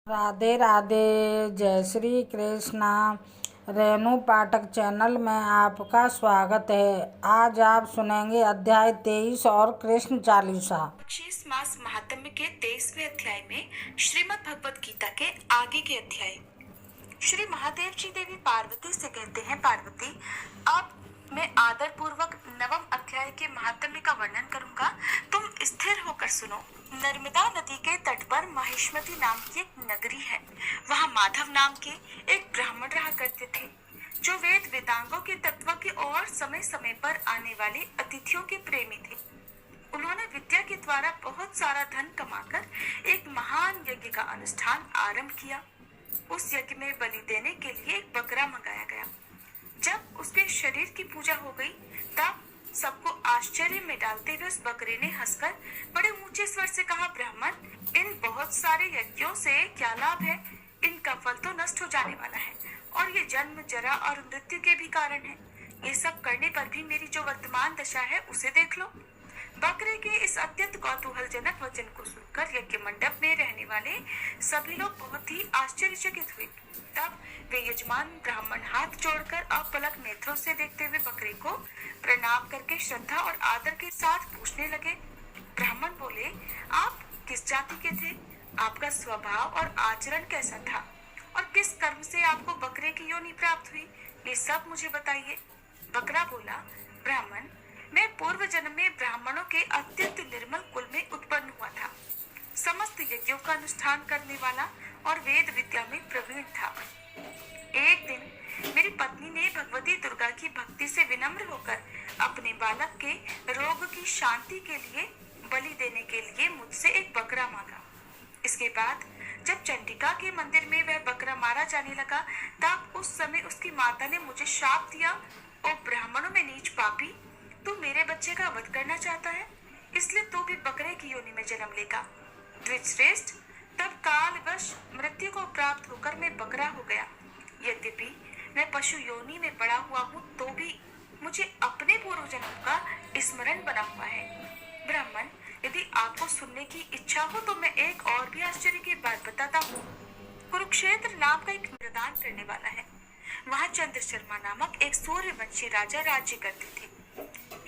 राधे राधे। जय श्री कृष्णा। रेणु पाठक चैनल में आपका स्वागत है। आज आप सुनेंगे अध्याय 23 और कृष्ण चालीसा। बख्शीश मास महात्म्य के 23वें अध्याय में श्रीमद् भगवत गीता के आगे के अध्याय। श्री महादेव जी देवी पार्वती से कहते हैं, पार्वती अब मैं आदर पूर्वक नवम अध्याय के महात्म्य का वर्णन करूंगा, तुम स्थिर होकर सुनो। नर्मदा नदी के तट पर महेश्मती नाम की एक नगरी है। वहाँ माधव नाम के एक ब्राह्मण रहा करते थे, जो वेद वेदांगों के तत्व के और समय समय पर आने वाले अतिथियों के प्रेमी थे। उन्होंने विद्या के द्वारा बहुत सारा धन कमाकर एक महान यज्ञ का अनुष्ठान आरंभ किया। उस यज्ञ में बलि देने के लिए एक बकरा मंगाया गया। जब उसके शरीर की पूजा हो गई, तब सबको आश्चर्य में डालते हुए उस बकरे ने हंसकर बड़े ऊंचे स्वर से कहा, ब्राह्मण, इन बहुत सारे यज्ञों से क्या लाभ है? इनका फल तो नष्ट हो जाने वाला है और ये जन्म, जरा और मृत्यु के भी कारण है। ये सब करने पर भी मेरी जो वर्तमान दशा है उसे देख लो। बकरे के इस अत्यंत कौतूहलजनक वचन को सुनकर यज्ञ मंडप में रहने वाले सभी लोग बहुत ही आश्चर्यचकित हुए। तब वे यजमान ब्राह्मण हाथ जोड़कर अपलक नेत्रों से देखते हुए बकरे को प्रणाम करके श्रद्धा और आदर के साथ पूछने लगे। ब्राह्मण बोले, आप किस जाति के थे? आपका स्वभाव और आचरण कैसा था और किस कर्म से आपको बकरे की योनि प्राप्त हुई? ये सब मुझे बताइए। बकरा बोला, ब्राह्मण, मैं पूर्व जन्म में ब्राह्मणों के अत्यंत निर्मल कुल में उत्पन्न हुआ था। समस्त यज्ञों का अनुष्ठान करने वाला और वेद विद्या में प्रवीण था। एक दिन मेरी पत्नी ने भगवती दुर्गा की भक्ति से विनम्र होकर अपने बालक के रोग की शांति के लिए बलि देने के लिए मुझसे एक बकरा मांगा। इसके बाद जब चंडिका के मंदिर में वह बकरा मारा जाने लगा, तब उस समय उसकी माता ने मुझे श्राप दिया, ओ ब्राह्मणों में नीच पापी, तू मेरे बच्चे का वध करना चाहता है, इसलिए तू भी बकरे की योनि में जन्म लेगा। द्विजश्रेष्ठ, तब कालवश मृत्यु को प्राप्त होकर मैं बकरा हो गया। यद्यपि मैं पशु योनि में बड़ा हुआ हूँ, तो भी मुझे अपने पूर्व जन्म का स्मरण बना हुआ है। ब्राह्मण, यदि आपको सुनने की इच्छा हो तो मैं एक और भी आश्चर्य की बात बताता हूँ। कुरुक्षेत्र नाम का एक मैदान करने वाला है। वहाँ चंद्र शर्मा नामक एक सूर्यवंशी राजा राज्य करते थे।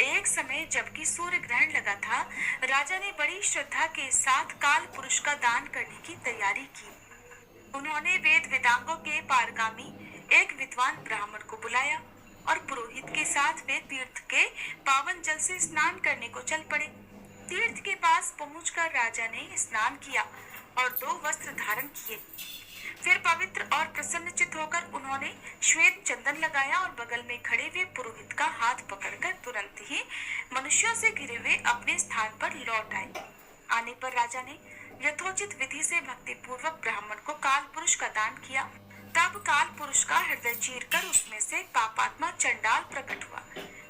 एक समय जबकि सूर्य ग्रहण लगा था, राजा ने बड़ी श्रद्धा के साथ काल पुरुष का दान करने की तैयारी की। उन्होंने वेद वेदांगों के पारगामी एक विद्वान ब्राह्मण को बुलाया और पुरोहित के साथ वे तीर्थ के पावन जल से स्नान करने को चल पड़े। तीर्थ के पास पहुंचकर राजा ने स्नान किया और 2 वस्त्र धारण किए। फिर पवित्र और प्रसन्नचित होकर उन्होंने श्वेत चंदन लगाया और बगल में खड़े हुए पुरोहित का हाथ पकड़कर तुरंत ही मनुष्यों से घिरे हुए अपने स्थान पर लौट आए। आने पर राजा ने यथोचित विधि से भक्ति पूर्वक ब्राह्मण को काल पुरुष का दान किया। तब काल पुरुष का हृदय चीरकर उसमें से पापात्मा चंडाल प्रकट हुआ।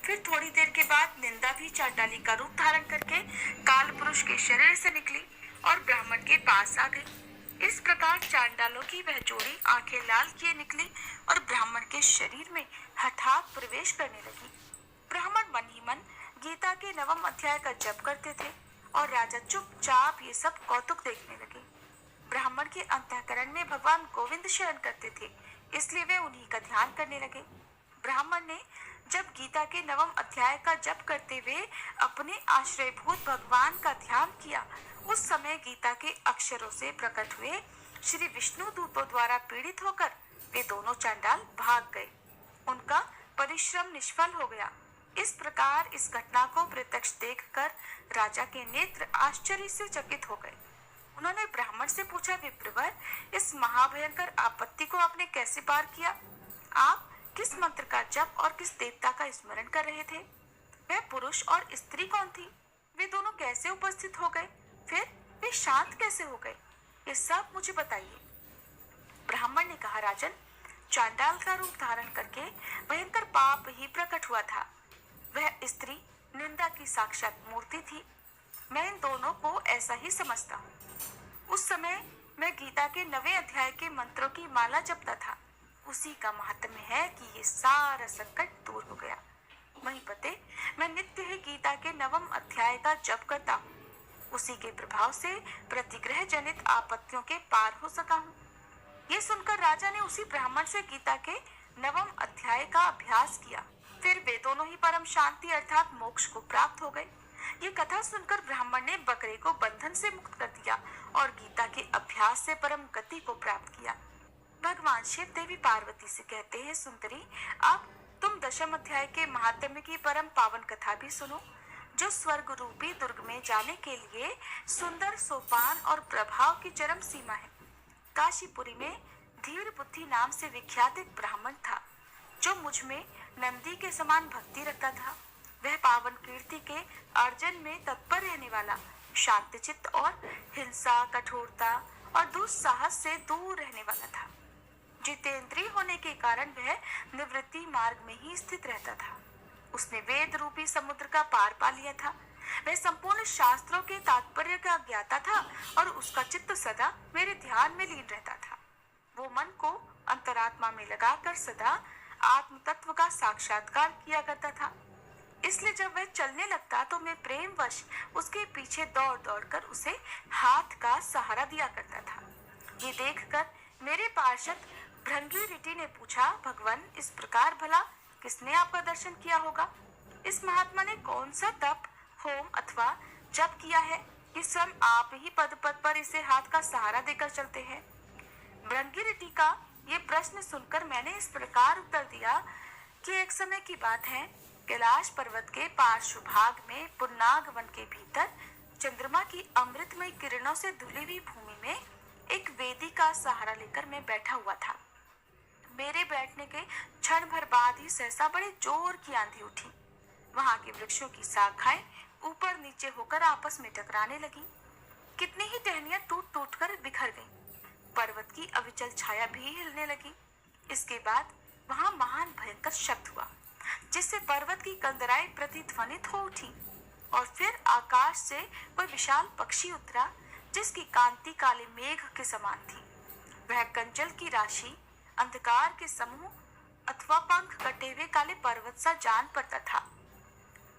फिर थोड़ी देर के बाद निंदा भी चांडाली का रूप धारण करके काल पुरुष के शरीर से निकली और ब्राह्मण के पास आ गई। इस प्रकार चांडालों की वह जोड़ी आंखें लाल किए निकली और ब्राह्मण के शरीर में हठात प्रवेश करने लगी। ब्राह्मण मन ही मन गीता के नवम अध्याय का जप करते थे और राजा चुपचाप ये सब कौतुक देखने लगे। ब्राह्मण के अंतःकरण में भगवान गोविंद शयन करते थे, इसलिए वे उन्हीं का ध्यान करने लगे। ब्राह्मण ने जब गीता के नवम अध्याय का जप करते हुए अपने आश्रयभूत भगवान का ध्यान किया, उस समय गीता के अक्षरों से प्रकट हुए श्री विष्णु दूतों द्वारा पीड़ित होकर वे दोनों चांडाल भाग गए। उनका परिश्रम निष्फल हो गया। इस प्रकार इस घटना को प्रत्यक्ष देखकर राजा के नेत्र आश्चर्य से चकित हो गए। उन्होंने ब्राह्मण से पूछा, विप्रवर, इस महाभयंकर आपत्ति को आपने कैसे पार किया? आप किस मंत्र का जप और किस देवता का स्मरण कर रहे थे? वह पुरुष और स्त्री कौन थी? वे दोनों कैसे उपस्थित हो गए? फिर वे शांत कैसे हो गए? ये सब मुझे बताइए। ब्राह्मण ने कहा, राजन, चांडाल का रूप धारण करके भयंकर पाप ही प्रकट हुआ था। वह स्त्री निंदा की साक्षात मूर्ति थी। मैं इन दोनों को ऐसा ही समझता हूँ। उस समय मैं गीता के 9वें अध्याय के मंत्रों की माला जपता था। उसी का महात्म्य है कि ये सारा संकट दूर हो गया। महीपते, मैं नित्य ही गीता के 9वें अध्याय का जप करता हूँ। उसी के प्रभाव से प्रतिग्रह जनित आपत्तियों के पार हो सका हूँ। ये सुनकर राजा ने उसी ब्राह्मण से गीता के 9वें अध्याय का अभ्यास किया। फिर वे दोनों ही परम शांति अर्थात मोक्ष को प्राप्त हो गए। ये कथा सुनकर ब्राह्मण ने बकरे को बंधन से मुक्त कर दिया और गीता के अभ्यास से परम गति को प्राप्त किया। भगवान शिव देवी पार्वती से कहते हैं, सुंदरी, अब तुम 10वें अध्याय के महात्म्य की परम पावन कथा भी सुनो, जो स्वर्ग रूपी दुर्ग में जाने के लिए सुंदर सोपान और प्रभाव की चरम सीमा है। काशीपुरी में धीर बुद्धि नाम से विख्यात एक ब्राह्मण था, जो मुझ में नंदी के समान भक्ति रखता था। वह पावन कीर्ति के अर्जन में तत्पर रहने वाला, शांतचित्त और हिंसा, कठोरता और दुस्साहस से दूर रहने वाला था। जितेंद्रिय होने के कारण वह निवृत्ति मार्ग में ही स्थित रहता था। उसने वेद रूपी समुद्र का पार पा लिया था। वह संपूर्ण शास्त्रों के तात्पर्य का ज्ञाता था और उसका चित्त सदा मेरे ध्यान में लीन रहता था। वो मन को अंतरात्मा में लगाकर सदा आत्म तत्व का साक्षात्कार किया करता था। इसलिए जब वह चलने लगता तो मैं प्रेमवश उसके पीछे दौड़ दौड़ कर उसे हाथ का सहारा दिया करता था। ये देखकर मेरे पार्षद भृंगी ने पूछा, भगवान, इस प्रकार भला किसने आपका दर्शन किया होगा? इस महात्मा ने कौन सा तप, होम अथवा जप किया है कि स्वयं आप ही पद पद पर इसे हाथ का सहारा देकर चलते हैं? भृंगी का ये प्रश्न सुनकर मैंने इस प्रकार उत्तर दिया कि एक समय की बात है, कैलाश पर्वत के पार्श्व भाग में पुन्नाग वन के भीतर चंद्रमा की अमृतमय किरणों से धुली हुई भूमि में एक वेदी का सहारा लेकर मैं बैठा हुआ था। मेरे बैठने के क्षण भर बाद ही सहसा बड़े जोर की आंधी उठी। वहां के वृक्षों की शाखाएं ऊपर नीचे होकर आपस में टकराने लगी। कितनी ही टहनियां टूट टूट कर बिखर गईं। पर्वत की अविचल छाया भी हिलने लगी। इसके बाद वहां महान भयंकर शब्द हुआ, जिससे पर्वत की कंदराएं प्रतिध्वनित हो उठी और फिर आकाश से कोई विशाल पक्षी उतरा, जिसकी कांति काले मेघ के समान थी। वह कंचल की राशि, अंधकार के समूह अथवा पंख कटे हुए काले पर्वत सा जान पड़ता था।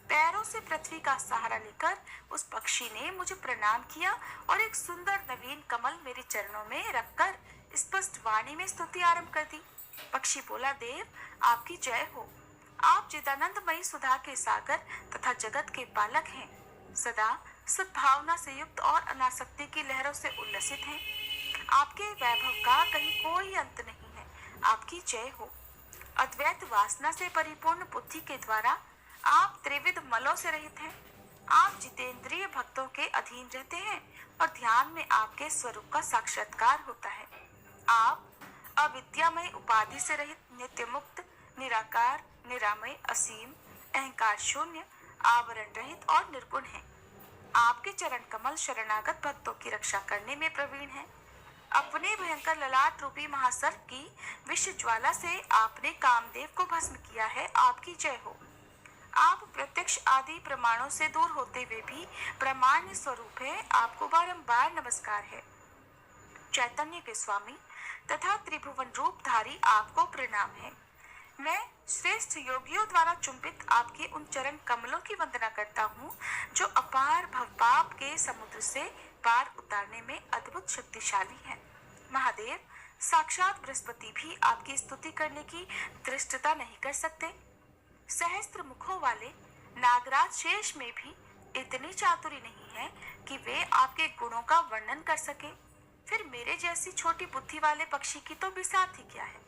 पैरों से पृथ्वी का सहारा लेकर उस पक्षी ने मुझे प्रणाम किया और एक सुंदर नवीन कमल मेरे चरणों में रखकर स्पष्ट वाणी में स्तुति आरंभ कर दी। पक्षी बोला, देव, आपकी जय हो। आप चिदानंदमयी सुधा के सागर तथा जगत के पालक हैं। सदा सद्भावना से युक्त और अनासक्ति की लहरों से उल्लसित हैं। आपके वैभव का कहीं कोई अंत नहीं है। आपकी जय हो। अद्वैत वासना से परिपूर्ण बुद्धि के द्वारा आप त्रिविध मलों से रहित हैं। आप जितेंद्रिय भक्तों के अधीन रहते हैं और ध्यान में आपके स्वरूप का साक्षात्कार होता है। आप अविद्यामय उपाधि से रहित, नित्य मुक्त, निराकार, निरामय, असीम, अहंकार शून्य, आवरण रहित और निर्गुण हैं। आपके चरण कमल शरणागत भक्तों की रक्षा करने में प्रवीण हैं। अपने भयंकर ललाट रूपी महासर्प की विष ज्वाला से आपने कामदेव को भस्म किया है। आपकी जय हो। आप प्रत्यक्ष आदि प्रमाणों से दूर होते हुए भी प्रामाण्य स्वरूप है। आपको बारंबार नमस्कार है। चैतन्य के स्वामी तथा त्रिभुवन रूपधारी आपको प्रणाम है। मैं श्रेष्ठ योगियों द्वारा चुंबित आपके उन चरण कमलों की वंदना करता हूँ, जो अपार भवपाप के समुद्र से पार उतारने में अद्भुत शक्तिशाली है। महादेव, साक्षात बृहस्पति भी आपकी स्तुति करने की धृष्टता नहीं कर सकते। सहस्त्र मुखों वाले नागराज शेष में भी इतनी चातुरी नहीं है कि वे आपके गुणों का वर्णन कर सके। फिर मेरे जैसी छोटी बुद्धि वाले पक्षी की तो बिसात ही क्या है।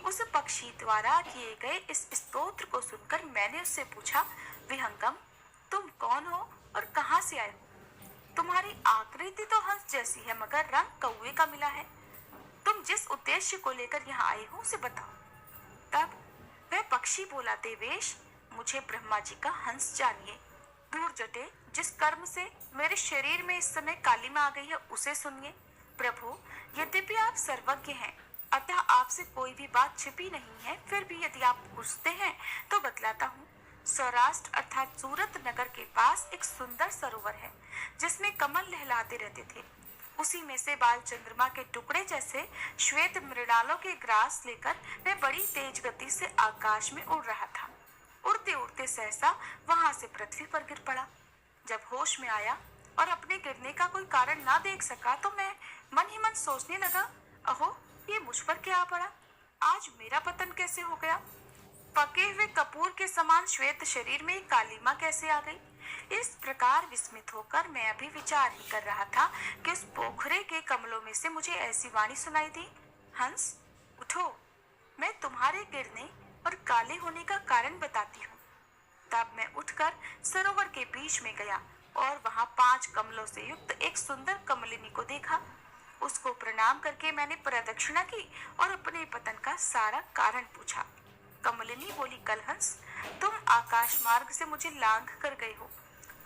उस पक्षी द्वारा किए गए इस स्तोत्र को सुनकर मैंने उससे पूछा, विहंगम, तुम कौन हो और कहाँ से आए हो? तुम्हारी आकृति तो हंस जैसी है, मगर रंग कौवे का मिला है। तुम जिस उद्देश्य को लेकर यहाँ आए हो उसे बताओ। तब वह पक्षी बोला, देवेश, मुझे ब्रह्मा जी का हंस जानिए। दूर जटे, जिस कर्म से मेरे शरीर में इस समय कालिमा आ गई है उसे सुनिए। प्रभु, यद्यपि आप सर्वज्ञ हैं, अतः आपसे कोई भी बात छिपी नहीं है, फिर भी यदि आप पूछते हैं तो बतलाता हूँ। सौराष्ट्र अर्थात सूरत नगर के पास एक सुंदर सरोवर है, जिसमें कमल लहलाते रहते थे। उसी में से बाल चंद्रमा के टुकड़े जैसे श्वेत मृणालों के ग्रास लेकर वह बड़ी तेज गति से आकाश में उड़ रहा था। उड़ते उड़ते सहसा वहां से पृथ्वी पर गिर पड़ा। जब होश में आया और अपने गिरने का कोई कारण ना देख सका तो मैं मन ही मन सोचने लगा, अहो ये मुझ पर क्या आ पड़ा, आज मेरा पतन कैसे हो गया। पके हुए कपूर के समान श्वेत शरीर में एक कालीमा कैसे आ गई। इस प्रकार विस्मित होकर मैं अभी विचार ही कर रहा था कि उस पोखरे के कमलों में से मुझे ऐसी वाणी सुनाई दी, हंस उठो, मैं तुम्हारे गिरने और काले होने का कारण बताती हूँ। तब मैं उठकर सरोवर के बीच में गया और वहां 5 कमलों से युक्त एक सुंदर कमलिनी को देखा। उसको प्रणाम करके मैंने प्रदक्षिणा की और अपने पतन का सारा कारण पूछा। कमलिनी बोली, कलहंस, तुम आकाश मार्ग से मुझे लांघ कर गए हो।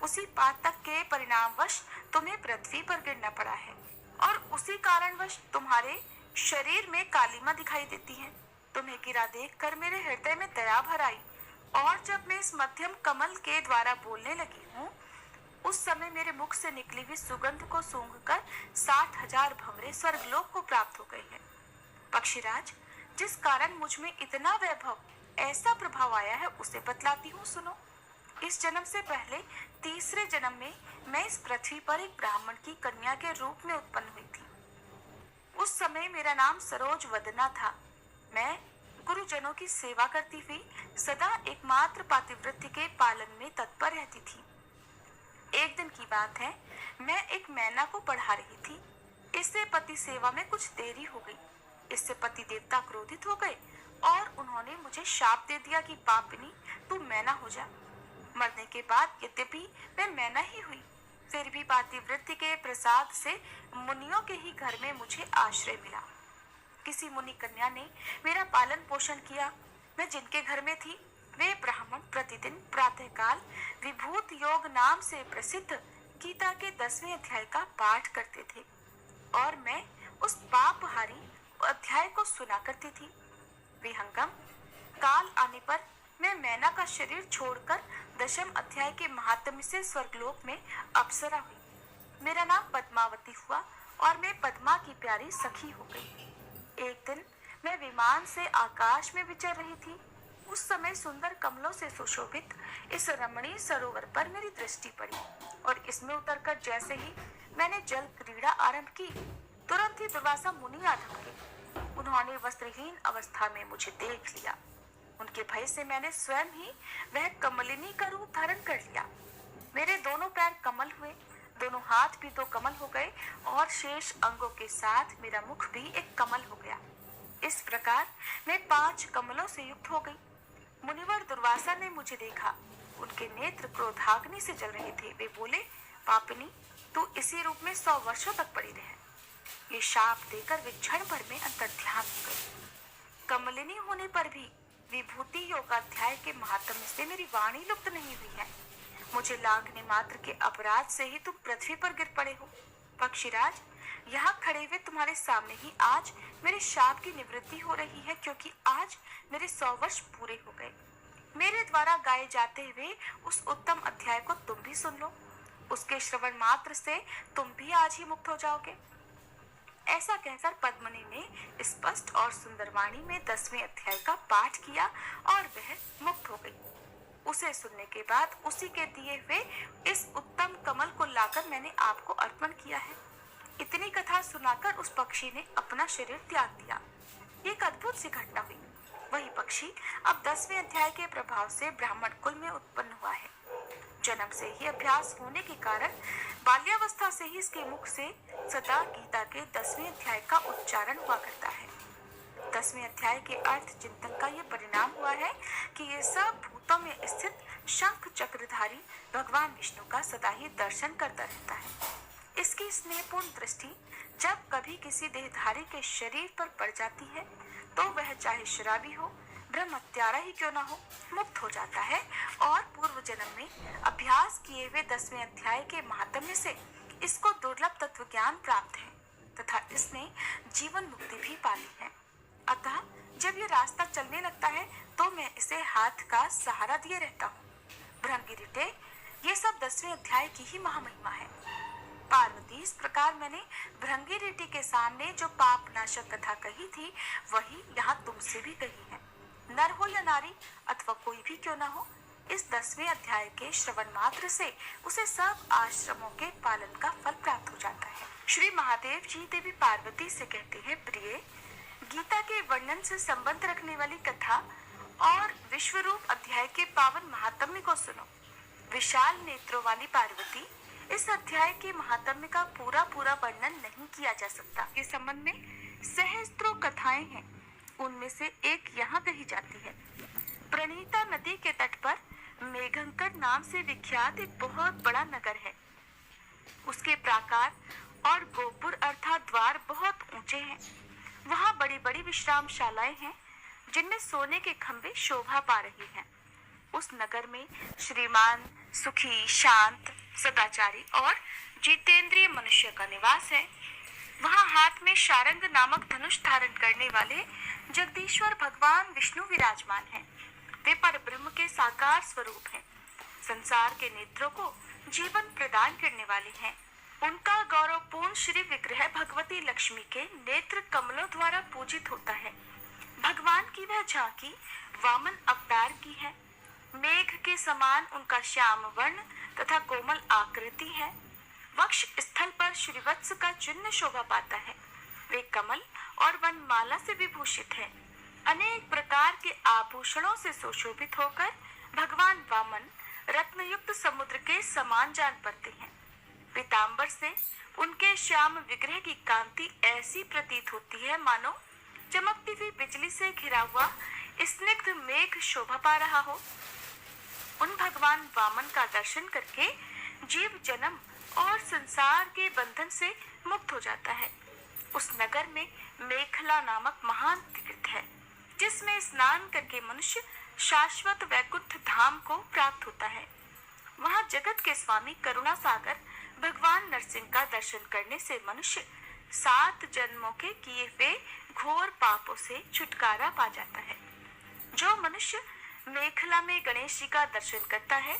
उसी पातक के परिणामवश तुम्हें पृथ्वी पर गिरना पड़ा है और उसी कारणवश तुम्हारे शरीर में कालीमा दिखाई देती है। तुम्हें गिरा देखकर मेरे हृदय में दया भर आई और जब मैं इस मध्यम कमल के द्वारा बोलने लगी हूँ, उस समय मेरे मुख से निकली हुई सुगंध को सूंघकर 60,000 भंवरे स्वर्गलोक को प्राप्त हो गए हैं। पक्षीराज, जिस कारण मुझ में इतना वैभव, ऐसा प्रभाव आया है, उसे बतलाती हूँ, सुनो। इस जन्म से पहले तीसरे जन्म में मैं इस पृथ्वी पर एक ब्राह्मण की कन्या के रूप में उत्पन्न हुई थी। उस समय मेरा नाम सरोज वदना था। मैं गुरुजनों की सेवा करती हुई सदा एकमात्र पातिव्रत्य के पालन में तत्पर रहती थी। एक दिन की बात है, मैं एक मैना को पढ़ा रही थी। इससे पति सेवा में कुछ देरी हो गई। इससे पति देवता क्रोधित हो गए और उन्होंने मुझे शाप दे दिया कि पापिनी, तू मैना हो जा। मरने के बाद यद्यपि मैं मैना ही हुई, फिर भी पातिव्रत्य के प्रसाद से मुनियों के ही घर में मुझे आश्रय मिला। किसी मुनि कन्या ने मेरा पालन पोषण किया। मैं जिनके घर में थी, वे ब्राह्मण प्रतिदिन प्रातःकाल विभूत योग नाम से प्रसिद्ध गीता के 10वें अध्याय का पाठ करते थे और मैं उस पापहारी अध्याय को सुना करती थी। विहंगम काल आने पर मैं मैना का शरीर छोड़कर 10वें अध्याय के महात्म्य से स्वर्गलोक में अप्सरा हुई। मेरा नाम पद्मावती हुआ और मैं पद्मा की प्यारी सखी हो गई। एक दिन मैं विमान से आकाश में विचर रही थी। उस समय सुंदर कमलों से सुशोभित इस रमणीय सरोवर पर मेरी दृष्टि पड़ी और इसमें उतरकर जैसे ही मैंने जल क्रीड़ा आरंभ की, तुरंत ही दुर्वासा मुनि आ धमके। उन्होंने वस्त्रहीन अवस्था में मुझे देख लिया। उनके भय से मैंने स्वयं ही वह कमलिनी का रूप धारण कर लिया। मेरे दोनों पैर कमल हुए, दोनों हाथ भी 2 कमल हो गए और शेष अंगों के साथ मेरा मुख भी एक कमल हो गया। इस प्रकार मैं 5 कमलों से युक्त हो गई। मुनिवर दुर्वासा ने मुझे देखा। उनके नेत्र क्रोधाग्नि से जल रहे थे। वे बोले, पापिनी, तू इसी रूप में 100 वर्षों तक पड़ी रहे। ये शाप देकर वे क्षण भर में अंतर्ध्यान हो गई। कमलिनी होने पर भी विभूति योगाध्याय के महात्म्य से मेरी वाणी लुप्त नहीं हुई है। मुझे लांघने मात्र के अपराध से ही तुम पृथ्वी पर गिर पड़े हो। पक्षीराज, यहाँ खड़े हुए तुम्हारे सामने ही आज मेरे शाप की निवृत्ति हो रही है, क्योंकि आज मेरे 100 वर्ष पूरे हो गए। मेरे द्वारा गाए जाते हुए उस उत्तम अध्याय को तुम भी सुन लो। उसके श्रवण मात्र से तुम भी आज ही मुक्त हो जाओगे। ऐसा कहकर पद्मिनी ने स्पष्ट और सुंदर वाणी में 10वें अध्याय का पाठ किया और वह मुक्त हो गई। उसे सुनने के बाद उसी के दिए हुए इस उत्तम कमल को लाकर मैंने आपको अर्पण किया है। इतनी कथा सुनाकर उस पक्षी ने अपना शरीर त्याग दिया। एक अद्भुत सी घटना हुई। वही पक्षी अब 10वें अध्याय के प्रभाव से ब्राह्मण कुल में उत्पन्न हुआ है। जन्म से ही अभ्यास होने के कारण बाल्यावस्था से ही इसके मुख से सदा गीता के 10वें अध्याय का उच्चारण हुआ करता है। 10वें अध्याय के अर्थ चिंतन का ये परिणाम हुआ है कि ये सब भूतों में स्थित शंख चक्रधारी भगवान विष्णु का सदा ही दर्शन करता रहता है। इसकी स्नेहपूर्ण दृष्टि जब कभी किसी देहधारी के शरीर पर पड़ जाती है तो वह चाहे शराबी हो, ब्रह्मत्यारा ही क्यों ना हो, मुक्त हो जाता है और पूर्व जन्म में अभ्यास किए हुए 10वें अध्याय के महात्म्य से इसको दुर्लभ तत्व ज्ञान प्राप्त है तथा इसने जीवन मुक्ति भी पाली है। अतः जब ये रास्ता चलने लगता है तो मैं इसे हाथ का सहारा दिए रहता हूँ। भृंगिरिटे, ये सब 10वें अध्याय की ही महामहिमा है। पार्वती, इस प्रकार मैंने भृंगिरिटी के सामने जो पाप नाशक कथा कही थी वही यहाँ तुमसे भी कही है। नर हो या नारी अथवा कोई भी क्यों ना हो, इस 10वें अध्याय के श्रवण मात्र से उसे सब आश्रमों के पालन का फल प्राप्त हो जाता है। श्री महादेव जी देवी पार्वती से कहते हैं, प्रिय, गीता के वर्णन से संबंध रखने वाली कथा और विश्वरूप अध्याय के पावन महात्म्य को सुनो। विशाल नेत्रों वाली पार्वती, इस अध्याय के महात्म्य का पूरा वर्णन नहीं किया जा सकता। इस संबंध में सहस्त्रों कथाएं हैं। उनमें से एक यहाँ कही जाती है। प्रणीता नदी के तट पर मेघंकर नाम से विख्यात एक बहुत बड़ा नगर है। उसके प्राकार और गोपुर अर्थात द्वार बहुत ऊंचे हैं। वहाँ बड़ी बड़ी विश्रामशालाएं हैं जिनमें सोने के खंभे शोभा पा रही हैं। उस नगर में श्रीमान, सुखी, शांत, सदाचारी और जितेंद्रिय मनुष्य का निवास है। वहाँ हाथ में शारंग नामक धनुष धारण करने वाले जगदीश्वर भगवान विष्णु विराजमान हैं। वे परब्रह्म के साकार स्वरूप हैं। संसार के नेत्रों को जीवन प्रदान करने वाले हैं। उनका गौरवपूर्ण श्री विग्रह भगवती लक्ष्मी के नेत्र कमलों द्वारा पूजित होता है। भगवान की वह झांकी वामन अवतार की है। मेघ के समान उनका श्याम वर्ण तथा कोमल आकृति है। वक्ष स्थल पर श्रीवत्स का चिन्ह शोभा पाता है। वे कमल और वनमाला से विभूषित है। अनेक प्रकार के आभूषणों से सुशोभित होकर भगवान वामन रत्नयुक्त समुद्र के समान जान पड़ते हैं। पीतांबर से उनके श्याम विग्रह की कांति ऐसी प्रतीत होती है मानो चमकती हुई बिजली से घिरा हुआ स्निग्ध मेघ शोभा पा रहा हो। उन भगवान वामन का दर्शन करके जीव जन्म और संसार के बंधन से मुक्त हो जाता है। उस नगर में मेखला नामक महान तीर्थ है, जिसमें स्नान करके मनुष्य शाश्वत वैकुंठ धाम को प्राप्त होता है। वहाँ जगत के स्वामी करुणा सागर भगवान नरसिंह का दर्शन करने से मनुष्य 7 जन्मों के किए हुए घोर पापों से छुटकारा पा जाता है। जो मनुष्य मेखला में गणेश जी का दर्शन करता है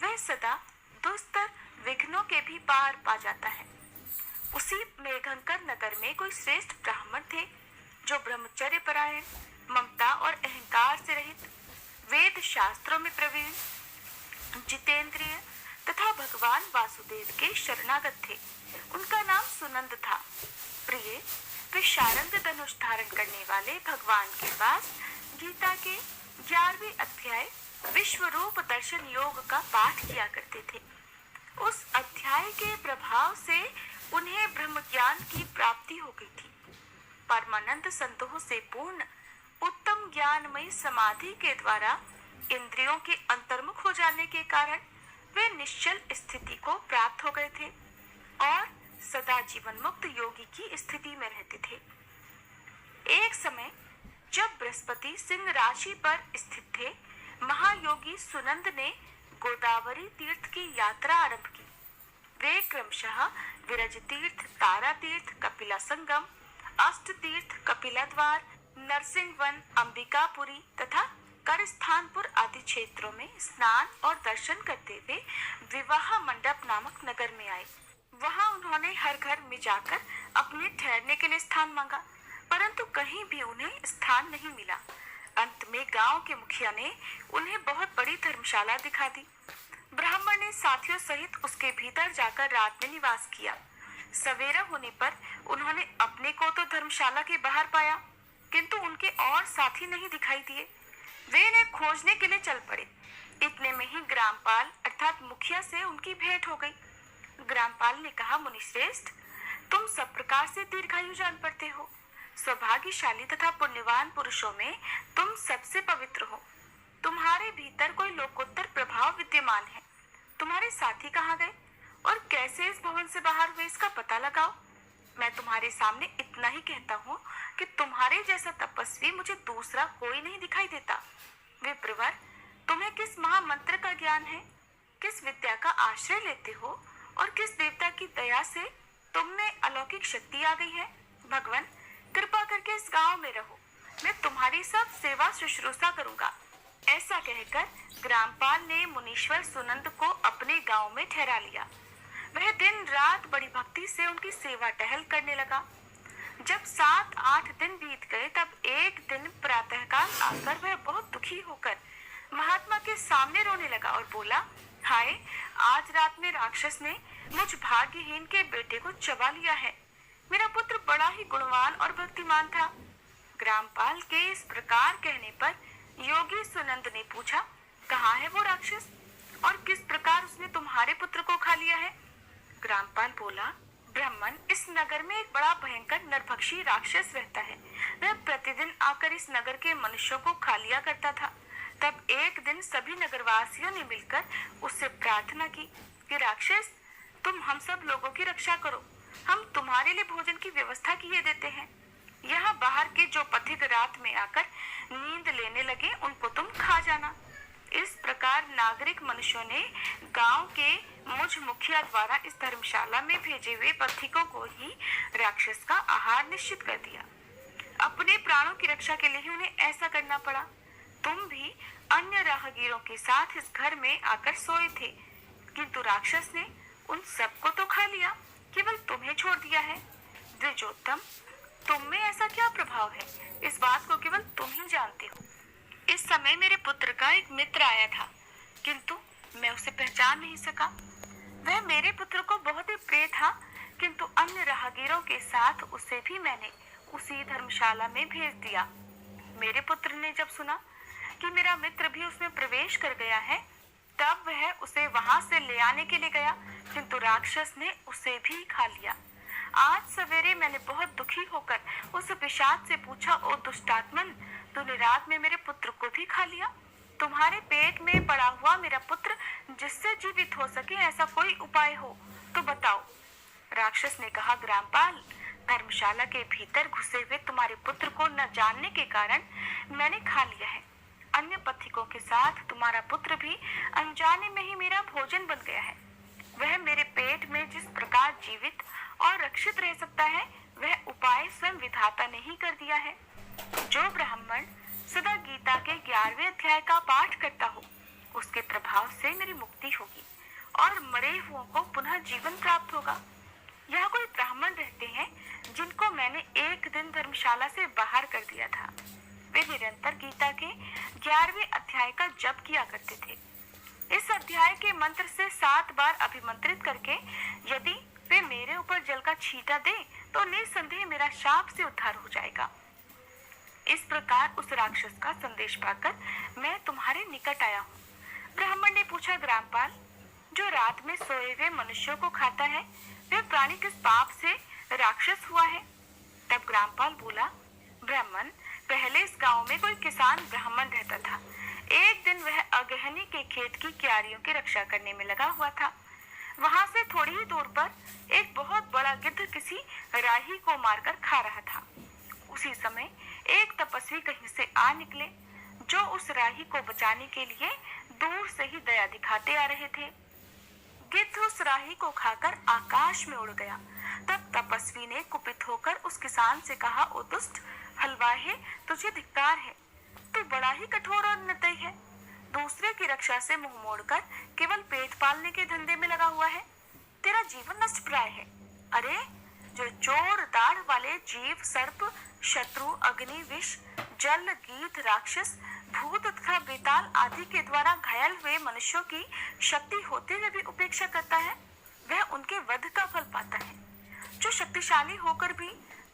वह सदा दुस्तर विघ्नों के भी पार पा जाता है। उसी मेघंकर नगर में कोई श्रेष्ठ ब्राह्मण थे जो ब्रह्मचर्य परायण, ममता और अहंकार से रहित, वेद शास्त्रों में प्रवीण, जितेंद्रिय तथा भगवान वासुदेव के शरणागत थे। उनका नाम सुनंद था। प्रिय, वे शारंग धनुष धारण करने वाले भगवान के पास गीता के 11वें अध्याय विश्वरूप दर्शन योग का पाठ किया करते थे। उस अध्याय के प्रभाव से उन्हें ब्रह्म ज्ञान की प्राप्ति हो गई थी। परमानंद संतों से पूर्ण उत्तम ज्ञानमयी समाधि के द्वारा इंद्रियों के अंतर्मुख हो जाने के कारण वे निश्चल स्थिति को प्राप्त हो गए थे और सदा जीवन मुक्त योगी की स्थिति में रहते थे। एक समय जब बृहस्पति सिंह राशि पर स्थित थे, महायोगी सुनंद ने गोदावरी तीर्थ की यात्रा आरंभ की। वे क्रमशः विरज तीर्थ, तारा तीर्थ, कपिला संगम, अष्ट तीर्थ, कपिला द्वार, नरसिंह वन, अंबिकापुरी तथा करस्थानपुर आदि क्षेत्रों में स्नान और दर्शन करते हुए विवाह मंडप नामक नगर में आए। वहां उन्होंने हर घर में जाकर अपने ठहरने के लिए स्थान मांगा, परंतु कहीं भी उन्हें स्थान नहीं मिला। अंत में गांव के मुखिया ने उन्हें बहुत बड़ी धर्मशाला दिखा दी। ब्राह्मण ने साथियों सहित उसके भीतर जाकर रात में निवास किया। सवेरा होने पर उन्होंने अपने को तो धर्मशाला के बाहर पाया, किंतु उनके और साथी नहीं दिखाई दिए। वे इन्हें खोजने के लिए चल पड़े। इतने में ही ग्रामपाल अर्थात मुखिया से उनकी भेंट हो गई। ग्रामपाल ने कहा, मुनिश्रेष्ठ, तुम सब प्रकार से दीर्घायु जान पड़ते हो। सौभाग्यशाली तथा पुण्यवान पुरुषों में तुम सबसे पवित्र हो। तुम्हारे भीतर कोई लोकोत्तर प्रभाव विद्यमान है। तुम्हारे साथी कहाँ गए और कैसे इस भवन से बाहर हुए, इसका पता लगाओ। मैं तुम्हारे सामने इतना ही कहता हूँ कि तुम्हारे जैसा तपस्वी मुझे दूसरा कोई नहीं दिखाई देता। विप्रवर, तुम्हें किस महामंत्र का ज्ञान है? किस विद्या का आश्रय लेते हो और किस देवता की दया से तुम में अलौकिक शक्ति आ गई है? भगवान, कृपा करके इस गांव में रहो, मैं तुम्हारी सब सेवा शुश्रूषा करूंगा। ऐसा कहकर ग्रामपाल ने मुनीश्वर सुनंद को अपने गांव में ठहरा लिया। वह दिन रात बड़ी भक्ति से उनकी सेवा टहल करने लगा। जब 7-8 दिन बीत गए तब एक दिन प्रातःकाल आकर वह बहुत दुखी होकर महात्मा के सामने रोने लगा और बोला, हाय, आज रात में राक्षस ने मुझ भाग्यहीन के बेटे को चबा लिया है। मेरा पुत्र बड़ा ही गुणवान और भक्तिमान था। ग्रामपाल के इस प्रकार कहने पर योगी सुनंद ने पूछा, कहाँ है वो राक्षस और किस प्रकार उसने तुम्हारे पुत्र को खा लिया है? ग्रामपाल बोला, ब्राह्मण, इस नगर में एक बड़ा भयंकर नरभक्षी राक्षस रहता है। वह प्रतिदिन आकर इस नगर के मनुष्यों को खा लिया करता था। तब एक दिन सभी नगरवासियों ने मिलकर उससे प्रार्थना की कि राक्षस, तुम हम सब लोगों की रक्षा करो, हम तुम्हारे लिए भोजन की व्यवस्था किए देते हैं। यहाँ बाहर के जो पथिक रात में आकर नींद लेने लगे उनको तुम खा जाना। इस प्रकार नागरिक मनुष्यों ने गांव के मुझ मुखिया द्वारा इस धर्मशाला में भेजे हुए पथिकों को ही राक्षस का आहार निश्चित कर दिया। अपने प्राणों की रक्षा के लिए ही उन्हें ऐसा करना पड़ा। तुम भी अन्य राहगीरों के साथ इस घर में आकर सोए थे, किंतु राक्षस ने उन सबको तो खा लिया, केवल तुम्हें छोड़ दिया है। द्विजोत्तम, तुम में ऐसा क्या प्रभाव है, इस बात को केवल तुम ही जानते हो। इस समय मेरे पुत्र का एक मित्र आया था, किंतु मैं उसे पहचान नहीं सका। वह मेरे पुत्र को बहुत ही प्रिय था, किंतु अन्य राहगीरों के साथ उसे भी मैंने उसी धर्मशाला में भेज दिया। मेरे पुत्र ने जब सुना कि मेरा मित्र भी उसमें प्रवेश कर गया है, तब वह उसे वहां से ले आने के लिए गया, किंतु राक्षस ने उसे भी खा लिया। आज सवेरे मैंने बहुत दुखी होकर उस पिशाच से पूछा, ओ दुष्टात्मन, तूने रात में मेरे पुत्र को भी खा लिया? तुम्हारे पेट में पड़ा हुआ मेरा पुत्र जिससे जीवित हो सके ऐसा कोई उपाय हो तो बताओ। राक्षस ने कहा, ग्रामपाल, धर्मशाला के भीतर घुसे हुए तुम्हारे पुत्र को न जानने के कारण मैंने खा लिया है। अन्य पथिकों के साथ तुम्हारा पुत्र भी अनजाने में ही मेरा भोजन बन गया है। वह मेरे पेट में जिस प्रकार जीवित और रक्षित रह सकता है, वह उपाय स्वयं विधाता ने ही कर दिया है। जो ब्राह्मण सदा गीता के 11वें अध्याय का पाठ करता हो, उसके प्रभाव से मेरी मुक्ति होगी और मरे हुओं को पुनः जीवन प्राप्त होगा। यहाँ कोई ब्राह्मण रहते हैं जिनको मैंने एक दिन धर्मशाला से बाहर कर दिया था। वे निरंतर गीता के 11वें अध्याय का जप किया करते थे। इस अध्याय के मंत्र से 7 बार अभिमंत्रित करके यदि वे मेरे ऊपर जल का छींटा दे तो निसंदेह मेरा शाप से उद्धार हो जाएगा। इस प्रकार उस राक्षस का संदेश पाकर मैं तुम्हारे निकट आया हूँ। ब्राह्मण ने पूछा, ग्रामपाल, जो रात में सोए हुए मनुष्यों को खाता है, वह प्राणी किस पाप से राक्षस हुआ है? तब ग्रामपाल बोला, ब्राह्मण, पहले इस गांव में कोई किसान ब्राह्मण रहता था। एक दिन वह अगहनी के खेत की क्यारियों की रक्षा करने में लगा हुआ था। वहां से थोड़ी ही दूर पर एक बहुत बड़ा गिद्ध किसी राही को मारकर खा रहा था। उसी समय एक तपस्वी कहीं से आ निकले, जो उस राही को बचाने के लिए दूर से ही दया दिखाते आ रहे थे। गिद्ध उस राही को खाकर आकाश में उड़ गया। तब तपस्वी ने कुपित होकर उस किसान से कहा, ओ दुष्ट हलवाहे, तुझे धिक्कार है, तू बड़ा ही कठोर और निर्दयी है। दूसरे की रक्षा से मुंह मोड़कर केवल पेट पालने के धंधे में लगा हुआ है। तेरा जीवन नष्ट प्राय है। अरे, जो चोर दाढ़ वाले जीव, सर्प, शत्रु, अग्नि, विष, जल, गीध, राक्षस, भूत तथा बेताल आदि के द्वारा घायल हुए मनुष्यों की शक्ति होते हुए भी उपेक्षा करता है, वह उनके वध का फल पाता है। जो शक्तिशाली होकर भी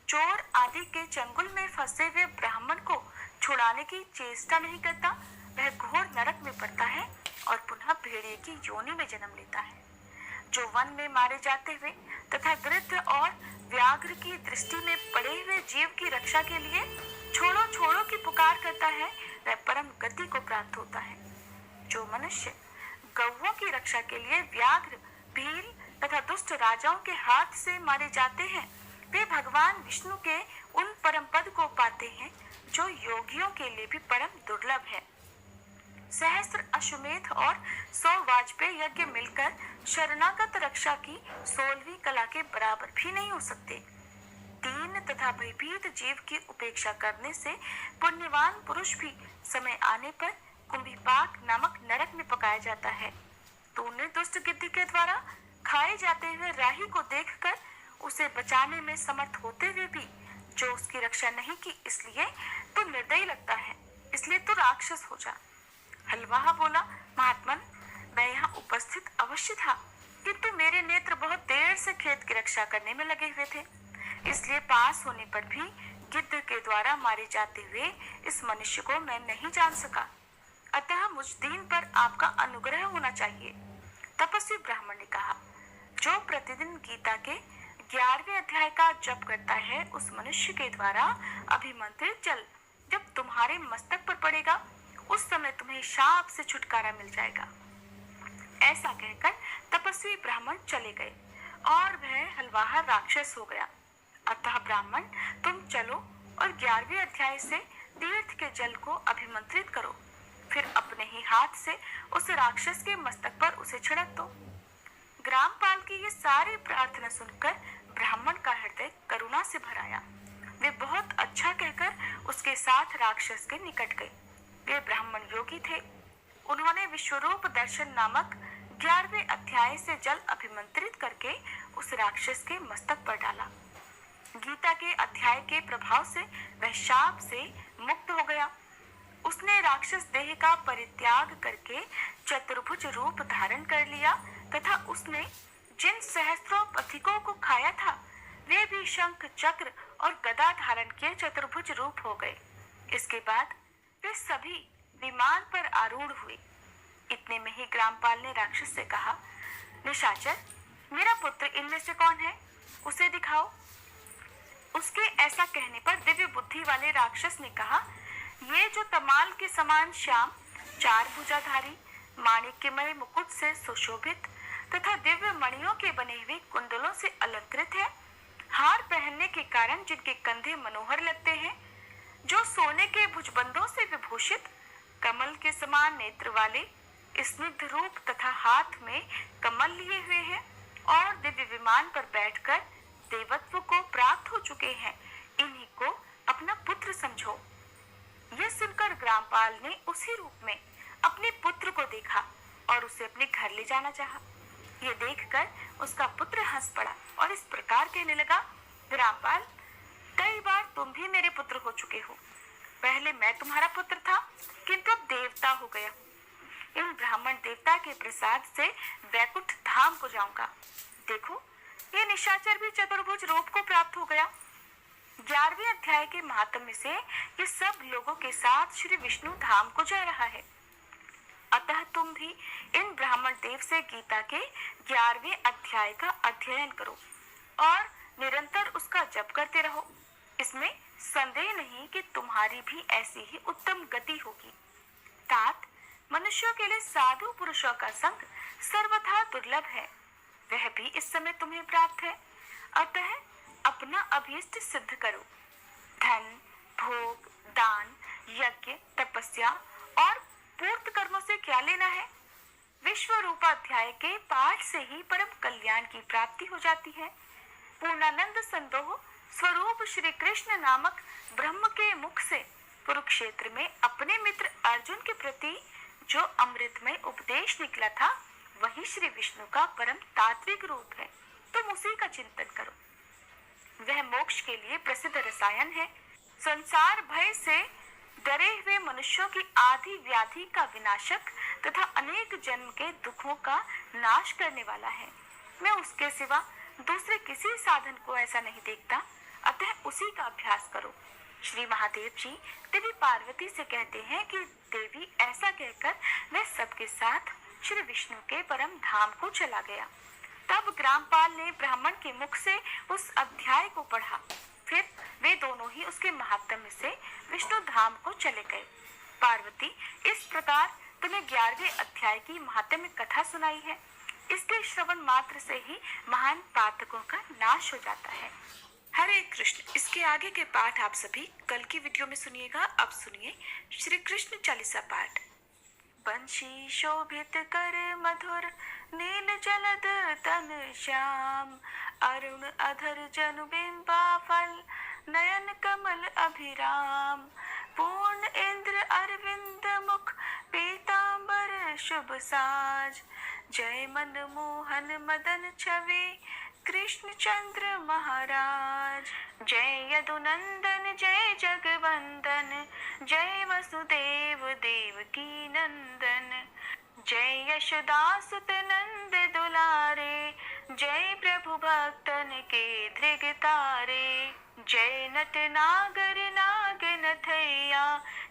चोर आदि के चंगुल में फंसे हुए ब्राह्मण को छुड़ाने की चेष्टा नहीं करता, वह घोर नरक में पड़ता है और पुनः भेड़िए की योनि में जन्म लेता है। जो वन में मारे जाते हुए तथा गृध्र और व्याघ्र की दृष्टि में पड़े हुए जीव की रक्षा के लिए छोड़ो छोड़ो की पुकार करता है, वह परम गति को प्राप्त होता है। जो मनुष्य गौओं की रक्षा के लिए व्याघ्र, भील तथा दुष्ट राजाओं के हाथ से मारे जाते हैं, वे भगवान विष्णु के उन परम पद को पाते हैं जो योगियों के लिए भी परम दुर्लभ है। सहस्त्र अश्वमेध और 100 वाजपेयी यज्ञ मिलकर शरणागत रक्षा की 16वीं कला के बराबर भी नहीं हो सकते। दीन तथा भयभीत जीव की उपेक्षा करने से पुण्यवान पुरुष भी समय आने पर कुंभीपाक नामक नरक में पकाया जाता है। तूने दुष्ट गिद्ध के द्वारा खाए जाते हुए राही को देखकर उसे बचाने में समर्थ होते हुए भी जो उसकी रक्षा नहीं की, इसलिए तू निर्दयी लगता है, इसलिए तू राक्षस हो जा। हलवाहा बोला, महात्मन, मैं यहाँ उपस्थित अवश्य था, किंतु मेरे नेत्र बहुत देर से खेत की रक्षा करने में लगे हुए थे, इसलिए पास होने पर भी गिद्ध के द्वारा मारे जाते हुए इस मनुष्य को मैं नहीं जान सका। अतः मुझ दीन पर आपका अनुग्रह होना चाहिए। तपस्वी ब्राह्मण ने कहा, जो प्रतिदिन गीता के 11वें अध्याय का जप करता है, उस मनुष्य के द्वारा अभिमंत्रित जल जब तुम्हारे मस्तक पर पड़ेगा, उस समय तुम्हें शाप से छुटकारा मिल जाएगा। ऐसा कहकर तपस्वी ब्राह्मण चले गए और वह हलवाहा राक्षस हो गया। अतः ब्राह्मण, तुम चलो और 11वें अध्याय से तीर्थ के जल को अभिमंत्रित करो, फिर अपने ही हाथ से उस राक्षस के मस्तक पर उसे छिड़क दो। ग्रामपाल की ये सारी प्रार्थना सुनकर ब्राह्मण का हृदय करुणा से भर आया। वे बहुत अच्छा कहकर उसके साथ राक्षस के निकट गए। वे ब्राह्मण योगी थे। उन्होंने विश्वरूप दर्शन नामक 11वें अध्याय से जल अभिमंत्रित करके उस राक्षस के मस्तक पर डाला। गीता के अध्याय के प्रभाव से वह शाप से मुक्त हो गया। उसने राक्षस देह का परित्याग करके चतुर्भुज रूप धारण कर लिया तथा उसने जिन सहस्त्रों पथिकों को खाया था, वे भी शंख, चक्र और गदा धारण किए चतुर्भुज रूप हो गए। इसके बाद वे सभी विमान पर आरूढ़ हुए। इतने में ही ग्रामपाल ने राक्षस से कहा, निशाचर, मेरा पुत्र इनमें से कौन है? उसे दिखाओ। उसके ऐसा कहने पर दिव्य बुद्धि वाले राक्षस ने कहा, ये जो तमाल के समान श्याम, 4 भुजाधारी, माणिक्यमय मुकुट से सुशोभित तथा दिव्य मणियों के बने हुए कुंडलों से अलंकृत है, हार पहनने के कारण जिनके कंधे मनोहर लगते हैं, जो सोने के भुजबंदों से विभूषित, कमल के समान नेत्र वाले, स्निग्ध रूप तथा हाथ में कमल लिए हुए हैं और दिव्य विमान पर बैठकर देवत्व को प्राप्त हो चुके हैं, इन्हीं को अपना पुत्र समझो। यह सुनकर ग्रामपाल ने उसी रूप में अपने पुत्र को देखा और उसे अपने घर ले जाना चाहा। यह देखकर उसका पुत्र हंस पड़ा और इस प्रकार कहने लगा, ग्रामपाल, कई बार तुम भी मेरे पुत्र हो चुके हो। पहले मैं तुम्हारा पुत्र था, किंतु अब देवता हो गया। इन ब्राह्मण देवता के प्रसाद से वैकुंठ धाम को जाऊंगा। देखो, ये निशाचर भी चतुर्भुज रूप को प्राप्त हो गया। 11वें अध्याय के महात्म्य से ये सब लोगों के साथ श्री विष्णु धाम को जा रहा है। अतः तुम भी इन ब्राह्मण देव से गीता के 11वें अध्याय का अध्ययन करो और निरंतर उसका जप करते रहो। इसमें संदेह नहीं कि तुम्हारी भी ऐसी ही उत्तम गति होगी। तात, मनुष्यों के लिए साधु पुरुषों का संग सर्वथा दुर्लभ है, वह भी इस समय तुम्हें प्राप्त है। अतः अपना अभीष्ट सिद्ध करो। धन, भोग, दान, यज्ञ, तपस्या और पूर्त कर्मों से क्या लेना है? विश्व रूपाध्याय के पाठ से ही परम कल्याण की प्राप्ति हो जाती है। पूर्णानंद संदोह स्वरूप श्री कृष्ण नामक ब्रह्म के मुख से कुरुक्षेत्र में अपने मित्र अर्जुन के प्रति जो अमृतमय उपदेश निकला था, वही श्री विष्णु का परम तात्विक रूप है। तुम उसी का चिंतन करो। वह मोक्ष के लिए प्रसिद्ध रसायन है। संसार भय से डरे हुए मनुष्यों की आदि व्याधि का विनाशक तथा अनेक जन्म के दुखों का नाश करने वाला है। मैं उसके सिवा दूसरे किसी साधन को ऐसा नहीं देखता, अतः उसी का अभ्यास करो। श्री महादेव जी देवी पार्वती से कहते हैं कि देवी ऐसा कहकर वह सबके साथ श्री विष्णु के परम धाम को चला गया। तब ग्रामपाल ने ब्राह्मण के मुख से उस अध्याय को पढ़ा। फिर वे दोनों ही उसके महात्म्य से विष्णु धाम को चले गए। पार्वती, इस प्रकार तुम्हें 11वें अध्याय की महात्म्य कथा सुनाई है। इसके श्रवण मात्र से ही महान पातकों का नाश हो जाता है। हरे कृष्ण। इसके आगे के पाठ आप सभी कल की वीडियो में सुनिएगा। अब सुनिए श्री कृष्ण चालीसा पाठ। बंशी शोभित कर मधुर नील जलद तन श्याम, अरुण अधर जनु बिंबा फल नयन कमल अभिराम, पूर्ण इंद्र अरविंद मुख पीतांबर शुभ साज, जय मन मोहन मदन छवि कृष्ण चंद्र महाराज, जय यदुनंदन जय जगवंदन जय वसुदेव देवकी नंदन, जय यशोदासुत नंद दुलारे, जय प्रभु भक्तन के धृग तारे, जय नट नागर नागन थैया,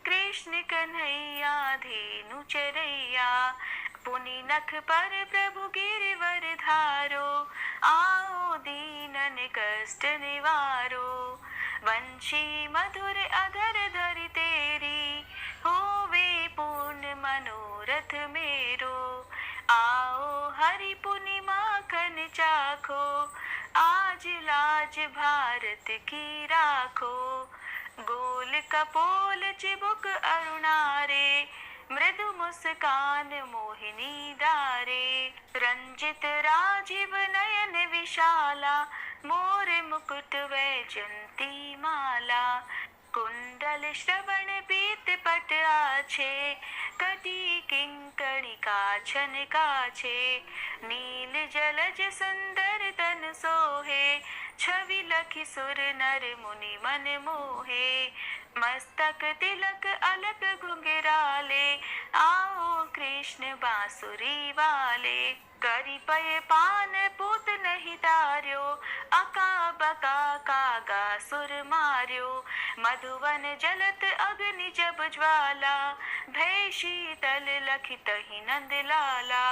कृष्ण कन्हैया धेनु चरैया, पुनि नख पर प्रभु गिरवर धारो, आओ दीनन कष्ट निवारो, वंशी मधुर अधर धरि तेरी, होवे पूर्ण मनोरथ मेरो, आओ हरि पुनि माखन चाखो, आज लाज भारत की राखो, गोल कपोल चिबुक अरुणारे, मृदु मुस्कान मोहिनी डारे, रंजित राजीव नयन विशाला, मोर मुकुट वैजंती माला, कुंडल श्रवण पीत पट आछे, कटी किंकणी काछन काछे, नील जलज सुंदर तन सोहे, छवि लखि सुर नर मुनि मन मोहे, मस्तक तिलक अलक घुंघराले, आओ कृष्ण बांसुरी वाले, करी पय पान पूत नहीं तार्यो, अका बका कागा सुर मार्यो, मधुवन जलत अग्नि जब ज्वाला, भय शीतल लखित ही नंद लाला,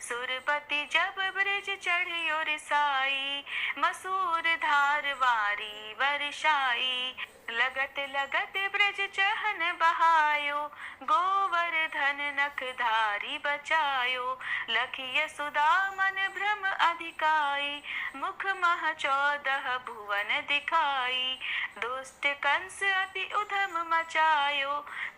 सुरपति जब ब्रज चढ़ियो रिसाई, मसूर धार वारी वर्षाई, लगत लगत ब्रज चहन बहायो, गोवर्धन नख धारी बचायो, लखिय सुदा मन भ्रम अधिकाई, मुख मह 14 भुवन दिखाई, दुष्ट कंस अति उधम मचायो,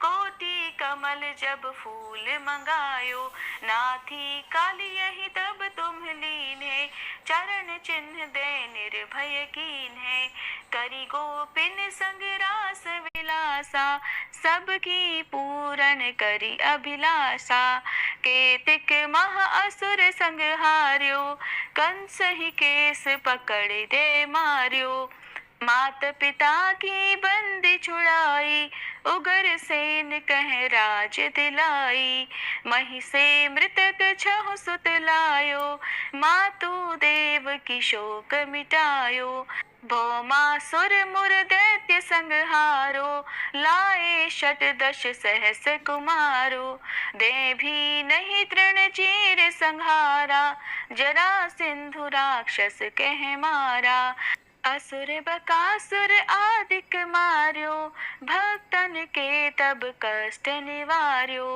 कोटि कमल जब फूल मंगायो, नाथी काली यही तब तुम लीने, चरण चिन्ह दे निर्भय कीन्हे, करी गोपिन संग रास विलासा, सबकी पूरन करी अभिलाषा, केतिक महा असुर संहार्यो, कंस ही केस पकड़ दे मार्यो, मात पिता की बंदी छुड़ाई, उगर सेन कह राज दिलाई, मही से मृतक छहु सुत लायो, मातु देव की शोक मिटायो, भौमासुर मुर दैत्य संहारो, लाए शत दश सहस कुमारो, दे भी नहीं तृण चीर संहारा, जरा सिंधु राक्षस कह मारा, असुर बकासुर आदिक मार्यो, भक्तन के तब कष्ट निवार्यो,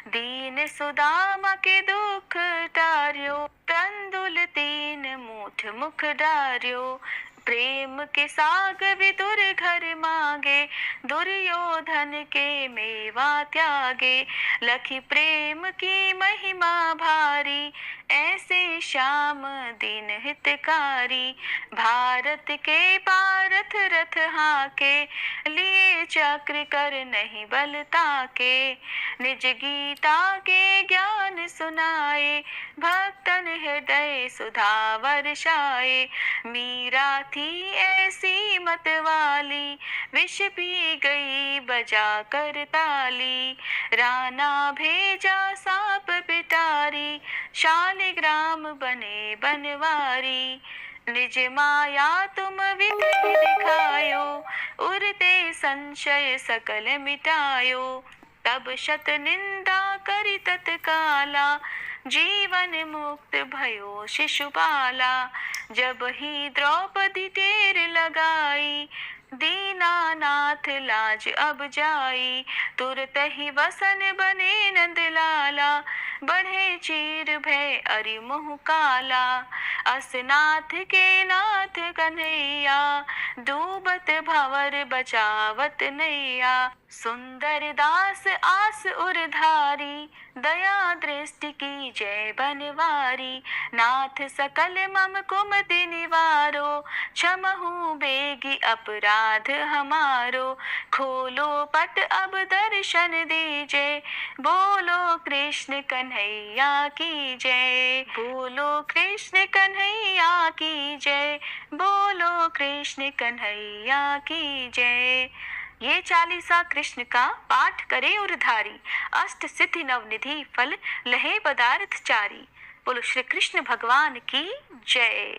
दीन सुदामा के दुख टार्यो, तंदुल 3 मूठ मुख डार्यो, प्रेम के साग विदुर घर मांगे, दुर्योधन के मेवा त्यागे, लखी प्रेम की महिमा भारी, ऐसे श्याम दीन हितकारी, भारत के पारथ रथ हाके, लिए चक्र कर नहीं बल ताके, निज गीता के ज्ञान सुनाए, भक्तन हृदय सुधा वर्षाए, मीरा थी ऐसी मत वाली, विष पी गई बजा कर ताली, राना भेजा सांप पिटारी, शालिग्राम बने बनवारी, निज माया तुम विधि दिखायो, उरते संशय सकल मिटायो, तब शत निंदा करी तत्काला, जीवन मुक्त भयो शिशुपाला, जब ही द्रौपदी टेर लगाई, दीनानाथ लाज अब जाई, तुरत ही वसन बने नंदलाला, बढ़े चीर भय अरि मुह काला, असनाथ के नाथ कन्हैया, डूबत भंवर बचावत नैया, सुंदर दास आस उरधारी, दया दृष्टि की जय बनवारी, नाथ सकल मम कुमति निवारो, क्षमहु बेगी अपराध हमारो, खोलो पट अब दर्शन दीजे, बोलो कृष्ण कन्हैया की जय, बोलो कृष्ण कन्हैया की जय, बोलो कृष्ण कन्हैया की जय। ये चालीसा कृष्ण का पाठ करे उरधारी, अष्ट सिद्धि नवनिधि फल लहे पदार्थ चारी। बोलो श्री कृष्ण भगवान की जय।